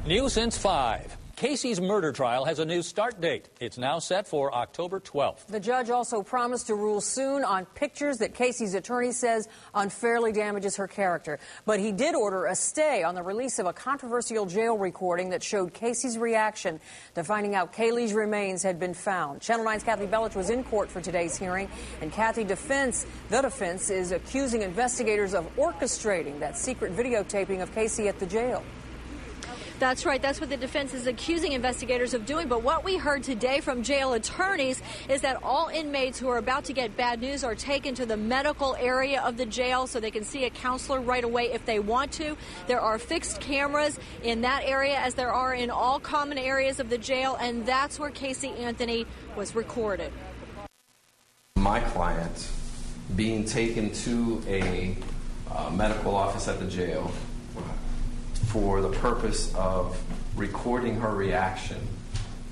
New since 5. Casey's murder trial has a new start date. It's now set for October 12th. The judge also promised to rule soon on pictures that Casey's attorney says unfairly damages her character. But he did order a stay on the release of a controversial jail recording that showed Casey's reaction to finding out Kaylee's remains had been found. Channel 9's Kathy Bellich was in court for today's hearing, and the defense is accusing investigators of orchestrating that secret videotaping of Casey at the jail. That's right. That's what the defense is accusing investigators of doing. But what we heard today from jail attorneys is that all inmates who are about to get bad news are taken to the medical area of the jail so they can see a counselor right away if they want to. There are fixed cameras in that area, as there are in all common areas of the jail, and that's where Casey Anthony was recorded. My client being taken to a medical office at the jail for the purpose of recording her reaction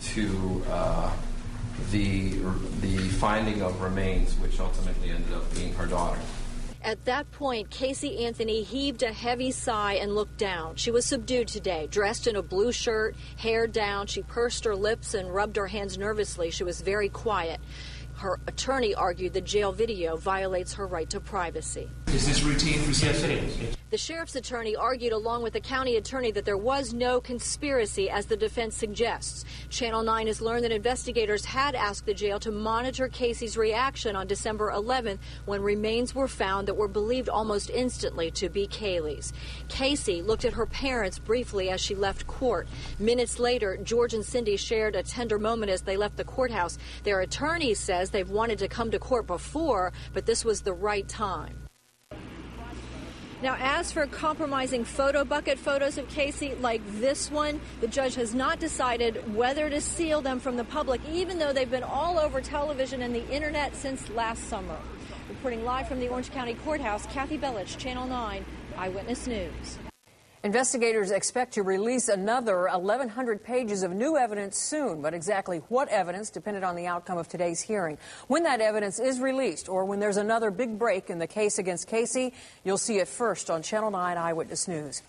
to the finding of remains, which ultimately ended up being her daughter. At that point, Casey Anthony heaved a heavy sigh and looked down. She was subdued today, dressed in a blue shirt, hair down. She pursed her lips and rubbed her hands nervously. She was very quiet. Her attorney argued the jail video violates her right to privacy. Is this routine procedure? Yes, it is. The sheriff's attorney argued along with the county attorney that there was no conspiracy, as the defense suggests. Channel 9 has learned that investigators had asked the jail to monitor Casey's reaction on December 11th when remains were found that were believed almost instantly to be Kaylee's. Casey looked at her parents briefly as she left court. Minutes later, George and Cindy shared a tender moment as they left the courthouse. Their attorney says they've wanted to come to court before, but this was the right time. Now, as for compromising photo bucket photos of Casey like this one, the judge has not decided whether to seal them from the public, even though they've been all over television and the internet since last summer. Reporting live from the Orange County Courthouse, Kathy Bellich, Channel 9 Eyewitness News. Investigators expect to release another 1,100 pages of new evidence soon, but exactly what evidence depended on the outcome of today's hearing. When that evidence is released, or when there's another big break in the case against Casey, you'll see it first on Channel 9 Eyewitness News.